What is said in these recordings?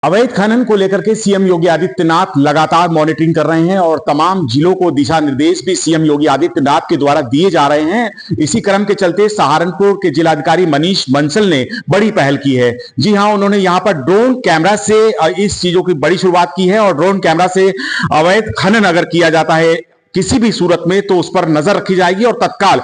अवैध खनन को लेकर के सीएम योगी आदित्यनाथ लगातार मॉनिटरिंग कर रहे हैं और तमाम जिलों को दिशा निर्देश भी सीएम योगी आदित्यनाथ के द्वारा दिए जा रहे हैं। इसी क्रम के चलते सहारनपुर के जिलाधिकारी मनीष बंसल ने बड़ी पहल की है। जी हां, उन्होंने यहां पर ड्रोन कैमरा से इस चीजों की बड़ी शुरुआत की है और ड्रोन कैमरा से अवैध खनन अगर किया जाता है किसी भी सूरत में तो उस पर नजर रखी जाएगी और तत्काल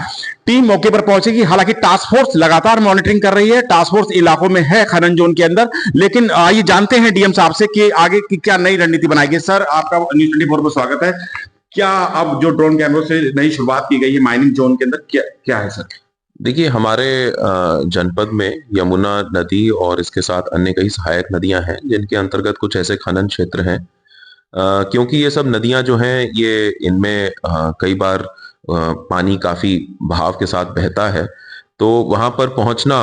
टीम मौके पर पहुंचेगी। हालांकि टास्क फोर्स लगातार मॉनिटरिंग कर रही है। टास्क फोर्स इलाकों में है खनन जोन के अंदर। लेकिन ये जानते हैं डीएम साहब से कि आगे की क्या नई रणनीति बनाएगी। सर, आपका न्यूज 24 में स्वागत है। क्या अब जो ड्रोन कैमरों से नई शुरुआत की गई है माइनिंग जोन के अंदर, क्या क्या है सर? देखिए, हमारे जनपद में यमुना नदी और इसके साथ अन्य कई सहायक नदियां हैं जिनके अंतर्गत कुछ ऐसे खनन क्षेत्र हैं। क्योंकि ये सब नदियां जो हैं ये इनमें कई बार पानी काफी बहाव के साथ बहता है, तो वहां पर पहुंचना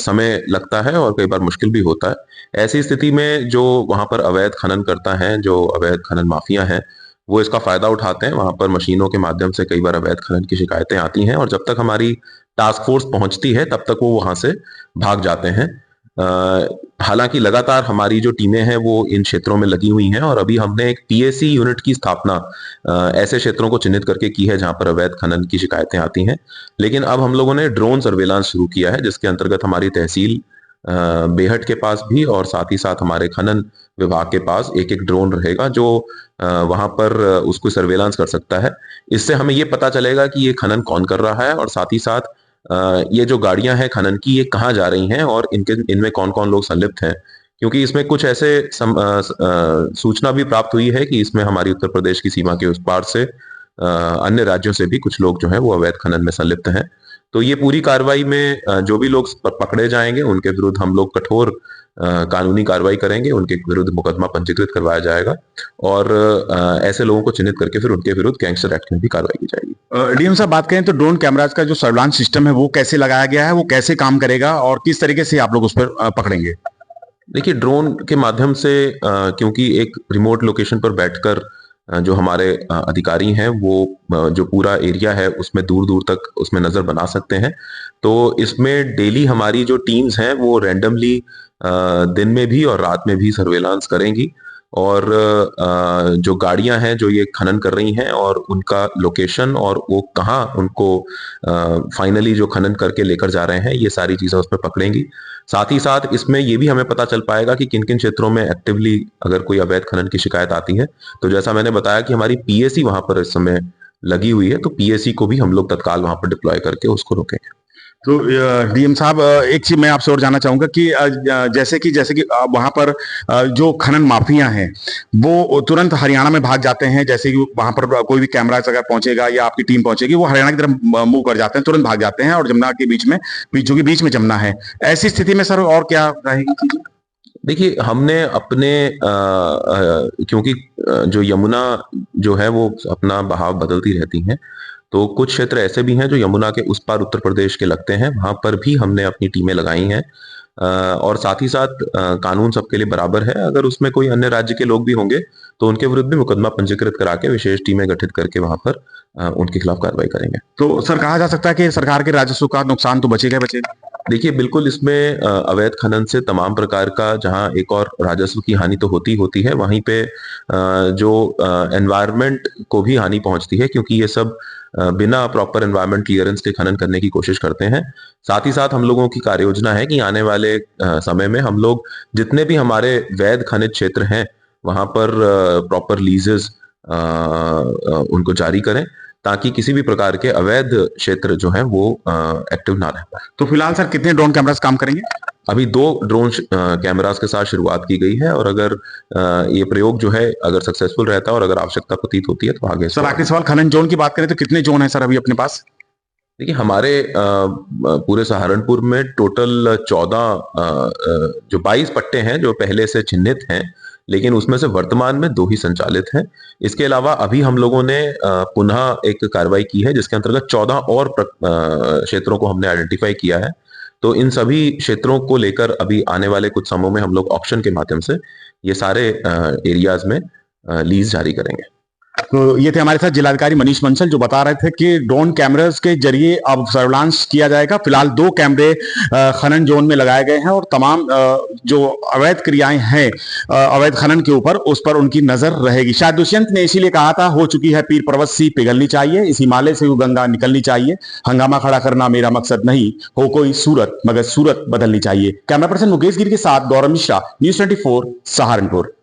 समय लगता है और कई बार मुश्किल भी होता है। ऐसी स्थिति में जो वहां पर अवैध खनन करता है, जो अवैध खनन माफिया हैं, वो इसका फायदा उठाते हैं। वहां पर मशीनों के माध्यम से कई बार अवैध खनन की शिकायतें आती हैं और जब तक हमारी टास्क फोर्स पहुंचती है तब तक वो वहां से भाग जाते हैं। हालांकि लगातार हमारी जो टीमें हैं वो इन क्षेत्रों में लगी हुई हैं और अभी हमने एक पीएसी यूनिट की स्थापना ऐसे क्षेत्रों को चिन्हित करके की है जहां पर अवैध खनन की शिकायतें आती हैं। लेकिन अब हम लोगों ने ड्रोन सर्वेलांस शुरू किया है जिसके अंतर्गत हमारी तहसील बेहट के पास भी और साथ ही साथ हमारे खनन विभाग के पास एक एक ड्रोन रहेगा जो वहां पर उसको सर्वेलांस कर सकता है। इससे हमें ये पता चलेगा कि ये खनन कौन कर रहा है और साथ ही साथ ये जो गाड़ियां हैं खनन की, ये कहाँ जा रही हैं और इनमें कौन कौन लोग संलिप्त हैं। क्योंकि इसमें कुछ ऐसे सूचना भी प्राप्त हुई है कि इसमें हमारी उत्तर प्रदेश की सीमा के उस पार से अन्य राज्यों से भी कुछ लोग जो हैं वो अवैध खनन में संलिप्त हैं। तो ये पूरी कार्रवाई में जो भी लोग पकड़े जाएंगे उनके विरुद्ध हम लोग कठोर कानूनी कार्रवाई करेंगे, उनके विरुद्ध मुकदमा पंजीकृत करवाया जाएगा और ऐसे लोगों को चिन्हित करके फिर उनके विरुद्ध गैंगस्टर एक्ट में भी कार्रवाई की जाएगी। डीएम साहब, बात करें तो ड्रोन कैमराज का जो सर्विलांस सिस्टम है वो कैसे लगाया गया है, वो कैसे काम करेगा और किस तरीके से आप लोग उस पर पकड़ेंगे? देखिए, ड्रोन के माध्यम से क्योंकि एक रिमोट लोकेशन पर बैठकर जो हमारे अधिकारी हैं वो जो पूरा एरिया है उसमें दूर दूर तक उसमें नजर बना सकते हैं। तो इसमें डेली हमारी जो टीम्स हैं वो रैंडमली दिन में भी और रात में भी सर्वेलांस करेंगी और जो गाड़ियां हैं जो ये खनन कर रही हैं और उनका लोकेशन और वो कहाँ उनको फाइनली जो खनन करके लेकर जा रहे हैं ये सारी चीजें उसमें पकड़ेंगी। साथ ही साथ इसमें ये भी हमें पता चल पाएगा कि किन किन क्षेत्रों में एक्टिवली अगर कोई अवैध खनन की शिकायत आती है, तो जैसा मैंने बताया कि हमारी पीएसी वहां पर इस समय लगी हुई है, तो पीएसी को भी हम लोग तत्काल वहां पर डिप्लॉय करके उसको रोकेंगे। तो डीएम साहब, एक चीज मैं आपसे और जानना चाहूंगा कि जैसे कि वहां पर जो खनन माफिया हैं वो तुरंत हरियाणा में भाग जाते हैं। जैसे कि वहां पर कोई भी कैमरा अगर पहुंचेगा या आपकी टीम पहुंचेगी, वो हरियाणा की तरफ मूव कर जाते हैं, तुरंत भाग जाते हैं और जमुना के बीच में, जो कि बीच में जमुना है, ऐसी स्थिति में सर और क्या रहेगी चीजें? देखिए, हमने अपने क्योंकि जो यमुना जो है वो अपना बहाव बदलती रहती हैं, तो कुछ क्षेत्र ऐसे भी हैं जो यमुना के उस पार उत्तर प्रदेश के लगते हैं, वहां पर भी हमने अपनी टीमें लगाई हैं। और साथ ही साथ कानून सबके लिए बराबर है। अगर उसमें कोई अन्य राज्य के लोग भी होंगे तो उनके विरुद्ध भी मुकदमा पंजीकृत करा के विशेष टीमें गठित करके वहां पर उनके खिलाफ कार्रवाई करेंगे। तो सर, कहा जा सकता है कि सरकार के राजस्व का नुकसान तो बचेगा बचेगा? देखिए, बिल्कुल इसमें अवैध खनन से तमाम प्रकार का जहां एक और राजस्व की हानि तो होती होती है, वहीं पे जो एनवायरनमेंट को भी हानि पहुंचती है क्योंकि ये सब बिना प्रॉपर एनवायरनमेंट क्लियरेंस के खनन करने की कोशिश करते हैं। साथ ही साथ हम लोगों की कार्य योजना है कि आने वाले समय में हम लोग जितने भी हमारे वैध खनिज क्षेत्र हैं वहां पर प्रॉपर लीजेस उनको जारी करें ताकि किसी भी प्रकार के अवैध क्षेत्र जो हैं वो एक्टिव ना रह पाए। तो फिलहाल सर कितने ड्रोन कैमरास काम करेंगे? अभी 2 ड्रोन कैमरास के साथ शुरुआत की गई है और अगर ये प्रयोग जो है अगर सक्सेसफुल रहता है और अगर आवश्यकता प्रतीत होती है तो आगे। सर, आखिरी सवाल, खनन जोन की बात करें तो कितने जोन है सर अभी अपने पास? देखिए, हमारे पूरे सहारनपुर में टोटल 14 जो 22 पट्टे हैं जो पहले से चिन्हित हैं, लेकिन उसमें से वर्तमान में 2 ही संचालित हैं। इसके अलावा अभी हम लोगों ने पुनः एक कार्रवाई की है जिसके अंतर्गत 14 और क्षेत्रों को हमने आइडेंटिफाई किया है। तो इन सभी क्षेत्रों को लेकर अभी आने वाले कुछ समय में हम लोग ऑक्शन के माध्यम से ये सारे एरियाज में लीज जारी करेंगे। तो ये थे हमारे साथ जिलाधिकारी मनीष बंसल, जो बता रहे थे कि ड्रोन कैमरास के जरिए अब सर्विलांस किया जाएगा। फिलहाल 2 कैमरे खनन जोन में लगाए गए हैं और तमाम जो अवैध क्रियाएं हैं अवैध खनन के ऊपर, उस पर उनकी नजर रहेगी। शायद दुष्यंत ने इसीलिए कहा था, हो चुकी है पीर पर्वत पिघलनी चाहिए, इस हिमालय से वो गंगा निकलनी चाहिए। हंगामा खड़ा करना मेरा मकसद नहीं, हो कोई सूरत मगर सूरत बदलनी चाहिए। कैमरा पर्सन मुकेश गिरी के साथ गौरव मिश्रा, न्यूज़ 24 सहारनपुर।